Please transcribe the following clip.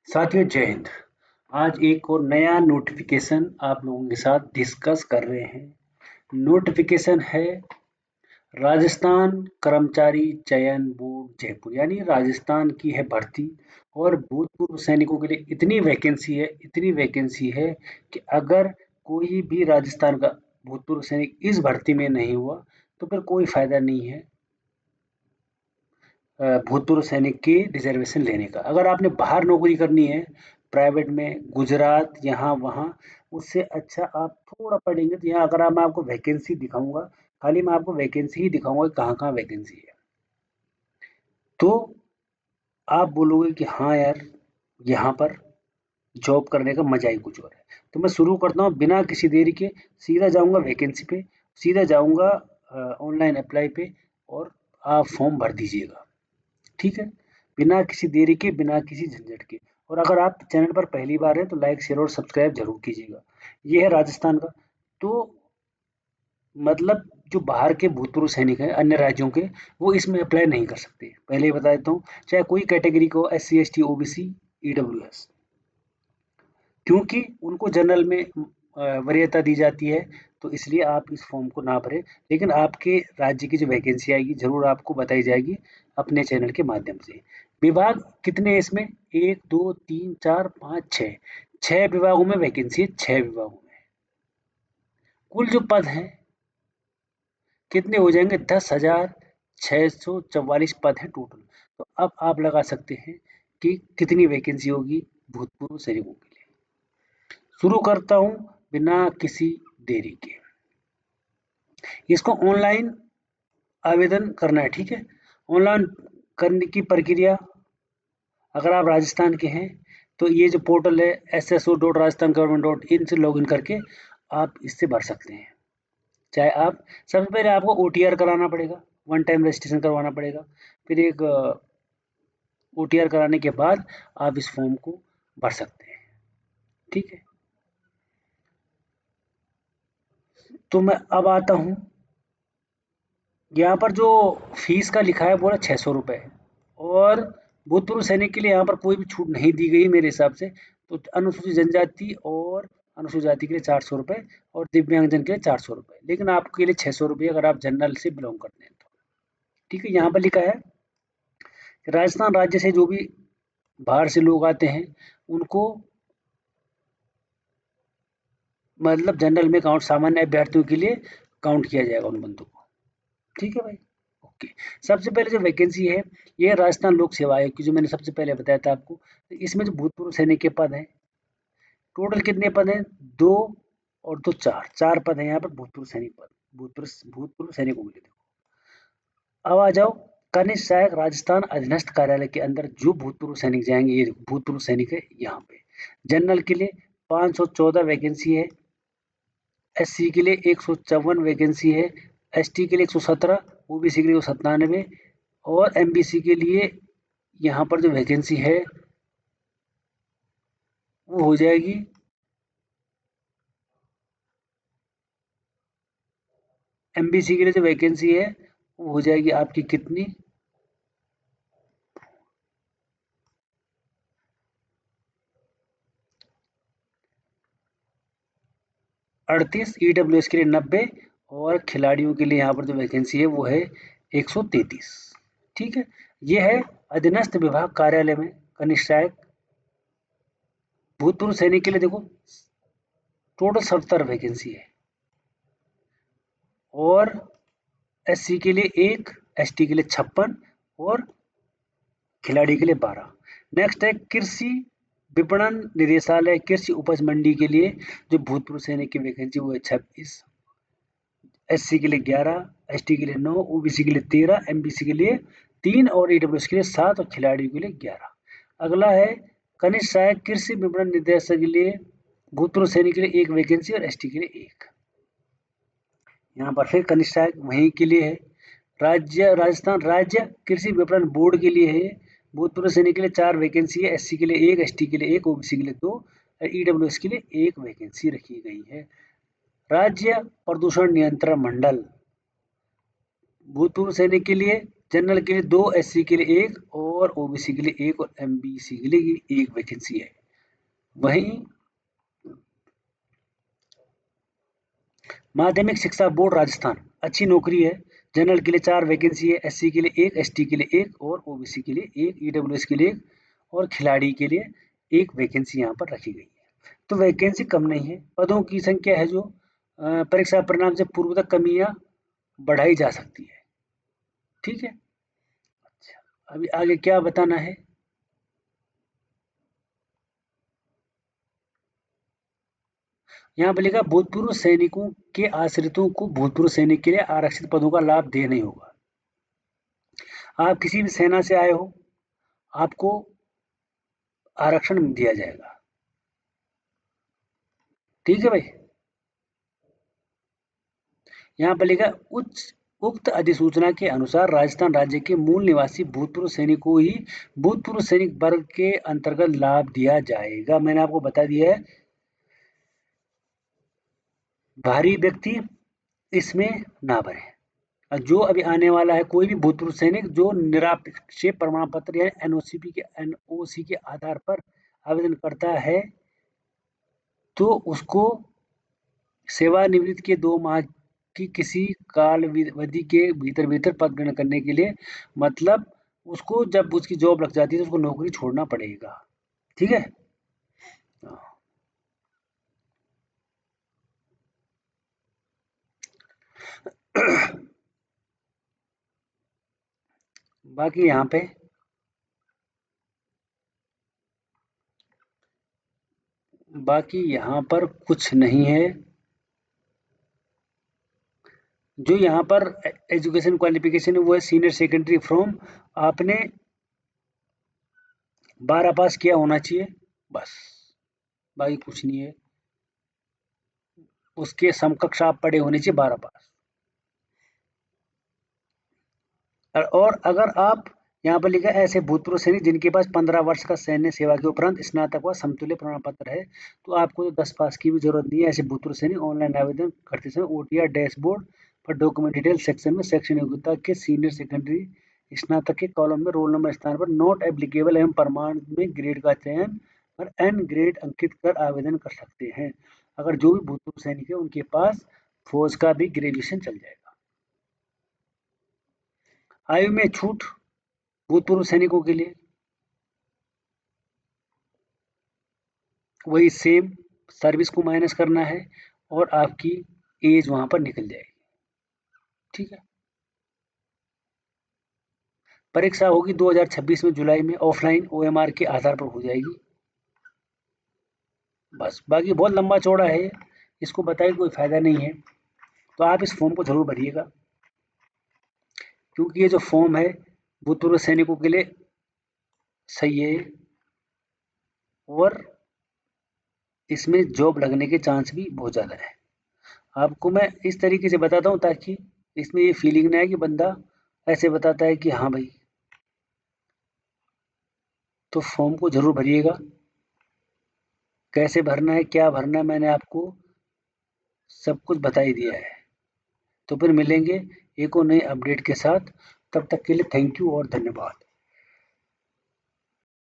साथियों जय हिंद। आज एक और नया नोटिफिकेशन आप लोगों के साथ डिस्कस कर रहे हैं। नोटिफिकेशन है राजस्थान कर्मचारी चयन बोर्ड जयपुर, यानी राजस्थान की है भर्ती। और भूतपूर्व सैनिकों के लिए इतनी वैकेंसी है कि अगर कोई भी राजस्थान का भूतपूर्व सैनिक इस भर्ती में नहीं हुआ तो फिर कोई फायदा नहीं है भूतपूर्व सैनिक की रिजर्वेशन लेने का। अगर आपने बाहर नौकरी करनी है प्राइवेट में, गुजरात यहाँ वहाँ, उससे अच्छा आप थोड़ा पढ़ेंगे तो यहाँ अगर मैं आपको वैकेंसी दिखाऊंगा, खाली मैं आपको वैकेंसी ही दिखाऊंगा कहाँ कहाँ वैकेंसी है, तो आप बोलोगे कि हाँ यार, यहाँ पर जॉब करने का मजा ही कुछ और है। तो मैं शुरू करता हूँ बिना किसी देरी के, सीधा जाऊँगा वैकेंसी पे, सीधा जाऊँगा ऑनलाइन अप्लाई पे, और आप फॉर्म भर दीजिएगा। ठीक है? बिना किसी देरी के, बिना किसी झंझट के। और अगर आप चैनल पर पहली बार हैं तो लाइक, शेयर और सब्सक्राइब ज़रूर कीजिएगा। ये है राजस्थान का। तो मतलब जो बाहर के भूतपूर्व सैनिक हैं, अन्य राज्यों के, वो इसमें अप्लाई नहीं कर सकते। पहले ही बता देता हूँ, चाहे कोई कैटेगरी को, SC, ST, OBC, EWS, क्योंकि उनको जनरल में वरीयता दी जाती है, तो इसलिए आप इस फॉर्म को ना भरें। लेकिन आपके राज्य की जो वैकेंसी आएगी ज़रूर आपको बताई जाएगी अपने चैनल के माध्यम से। विभाग कितने हैं इसमें? 1, 2, 3, 4, 5, 6, 6 विभागों में वैकेंसी है। 6 विभागों में कुल जो पद हैं कितने हो जाएंगे? 10,644 पद हैं टोटल। तो अब आप लगा सकते हैं कि कितनी वैकेंसी होगी भूतपूर्व सैनिकों के लिए। शुरू करता हूँ बिना किसी देरी के। इसको ऑनलाइन आवेदन करना है, ठीक है? ऑनलाइन करने की प्रक्रिया, अगर आप राजस्थान के हैं तो ये जो पोर्टल है sso.rajasthan.government.in से लॉगिन करके आप इससे भर सकते हैं। चाहे आप, सबसे पहले आपको OTR कराना पड़ेगा, वन टाइम रजिस्ट्रेशन करवाना पड़ेगा। फिर एक OTR कराने के बाद आप इस फॉर्म को भर सकते हैं। ठीक है? तो मैं अब आता हूँ, यहाँ पर जो फीस का लिखा है वो है 600 रुपये। और भूतपूर्व सैनिक के लिए यहाँ पर कोई भी छूट नहीं दी गई मेरे हिसाब से। तो अनुसूचित जनजाति और अनुसूचित जाति के लिए 400 रुपये, और दिव्यांगजन के लिए 400 रुपये। लेकिन आपके लिए 600 रुपये अगर आप जनरल से बिलोंग करते हैं तो। ठीक है? यहाँ पर लिखा है कि राजस्थान राज्य से जो भी बाहर से लोग आते हैं उनको मतलब जनरल में काउंट, सामान्य अभ्यर्थियों के लिए काउंट किया जाएगा उन बंदों को। ठीक है भाई? ओके। सबसे पहले जो वैकेंसी है, ये राजस्थान लोक सेवा आयोग की, जो मैंने सबसे पहले बताया था आपको। तो इसमें जो भूतपूर्व सैनिक के पद हैं, टोटल कितने पद हैं? 2 और 2 4, 4 पद हैं यहाँ पर भूतपूर्व सैनिक पद, भूतपूर्व सैनिकों के लिए। देखो, अब आ जाओ, कनिष्ठ सहायक राजस्थान अधीनस्थ कार्यालय के अंदर जो भूतपूर्व सैनिक जाएंगे, ये भूतपूर्व सैनिक है यहाँ पे। जनरल के लिए 514 वैकेंसी है, SC के लिए 154 वैकेंसी है, ST के लिए 117, OBC के लिए 97, और MBC के लिए यहाँ पर जो वैकेंसी है वो हो जाएगी 38, EWS के लिए 90, और खिलाड़ियों के लिए यहाँ पर जो वैकेंसी है वो है 133। ठीक है? ये है अधीनस्थ विभाग कार्यालय में कनिष्ठ सहायक। भूतपूर्व सैनिक के लिए देखो टोटल 70 वैकेंसी है, और SC के लिए 1, ST के लिए 56, और खिलाड़ी के लिए 12। नेक्स्ट है कृषि विपणन निदेशालय, कृषि उपज मंडी के लिए जो भूतपूर्व सैनिक की वैकेंसी वो है 26, SC के लिए 11, ST के लिए 9, OBC के लिए 13, MBC के लिए 3, और EWS के लिए 7, और खिलाड़ियों के लिए 11। अगला है कनिष्ठ सहायक कृषि विपणन निदेशक के लिए भूतपूर्व सैनिक के लिए 1 वैकेंसी, और ST के लिए 1। यहाँ पर फिर कनिष्ठ सहायक वहीं के लिए है। राजस्थान राज्य कृषि विपणन बोर्ड के लिए है, भूतपूर्व सैनिक के लिए 4 वैकेंसी है, SC के लिए 1, ST के लिए 1, OBC के लिए 2, और EWS के लिए 1 वैकेंसी रखी गई है। राज्य प्रदूषण नियंत्रण मंडल, भूतपूर्व सैनिक के लिए जनरल के लिए 2, SC के लिए 1 और OBC के लिए 1 और MBC के लिए 1 वैकेंसी है। वहीं माध्यमिक शिक्षा बोर्ड राजस्थान, अच्छी नौकरी है। जनरल के लिए 4 वैकेंसी है, SC के लिए 1, ST के लिए 1 और OBC के लिए 1, EWS के लिए 1 और खिलाड़ी के लिए 1 वैकेंसी यहाँ पर रखी गई है। तो वैकेंसी कम नहीं है, पदों की संख्या है जो परीक्षा परिणाम से पूर्व तक कमियां बढ़ाई जा सकती है। ठीक है, अच्छा, अभी आगे क्या बताना है? यहाँ पर लिखा भूतपूर्व सैनिकों के आश्रितों को भूतपूर्व सैनिक के लिए आरक्षित पदों का लाभ दे नहीं होगा। आप किसी भी सेना से आए हो, आपको आरक्षण दिया जाएगा। ठीक है भाई, यहाँ पर लिखा उक्त अधिसूचना के अनुसार राजस्थान राज्य के मूल निवासी भूतपूर्व सैनिक को ही भूतपूर्व सैनिक वर्ग के अंतर्गत लाभ दिया जाएगा। मैंने आपको बता दिया है, बाहरी व्यक्ति इसमें ना भरे। जो अभी आने वाला है, कोई भी भूतपूर्व सैनिक जो निरापेक्ष प्रमाण पत्र या NOC के आधार पर आवेदन करता है, तो उसको सेवानिवृत्ति के 2 माह की किसी काल अवधि के भीतर पद ग्रहण करने के लिए, मतलब उसको जब उसकी जॉब लग जाती है तो उसको नौकरी छोड़ना पड़ेगा। ठीक है, बाकी यहाँ पर कुछ नहीं है। जो यहाँ पर एजुकेशन क्वालिफिकेशन है वो है सीनियर सेकेंडरी फ्रॉम, आपने 12 पास किया होना चाहिए, बस, बाकी कुछ नहीं है। उसके समकक्ष आप पढ़े होने चाहिए 12 पास। और अगर आप यहाँ पर लिखा है ऐसे भूतपूर्व सैनिक जिनके पास 15 वर्ष का सैन्य सेवा के उपरांत स्नातक व समतुल्य प्रमाण पत्र है, तो आपको 10 पास की भी जरूरत नहीं है। ऐसे भूतपूर्व सैनिक ऑनलाइन आवेदन करते समय OTR डैशबोर्ड पर डॉक्यूमेंट डिटेल सेक्शन में शैक्षणिक योग्यता के सीनियर सेकेंडरी स्नातक के कॉलम में रोल नंबर स्थान पर नॉट एप्लीकेबल एवं प्रमाण में ग्रेड का चयन और N ग्रेड अंकित कर आवेदन कर सकते हैं। अगर जो भी भूतपूर्व सैनिक है उनके पास फौज का भी ग्रेजुएशन चल जाएगा। आयु में छूट भूतपूर्व सैनिकों के लिए वही सेम, सर्विस को माइनस करना है और आपकी एज वहां पर निकल जाएगी। ठीक है, परीक्षा होगी 2026 में जुलाई में, ऑफलाइन OMR के आधार पर हो जाएगी। बस, बाकी बहुत लंबा चौड़ा है, इसको बताए कोई फायदा नहीं है। तो आप इस फॉर्म को जरूर भरिएगा, क्योंकि ये जो फॉर्म है भूतपूर्व सैनिकों के लिए सही है और इसमें जॉब लगने के चांस भी बहुत ज़्यादा है। आपको मैं इस तरीके से बताता हूँ ताकि इसमें ये फीलिंग ना है कि बंदा ऐसे बताता है कि हाँ भाई। तो फॉर्म को जरूर भरिएगा, कैसे भरना है, क्या भरना है, मैंने आपको सब कुछ बता ही दिया है। तो फिर मिलेंगे एक और नए अपडेट के साथ, तब तक के लिए थैंक यू और धन्यवाद।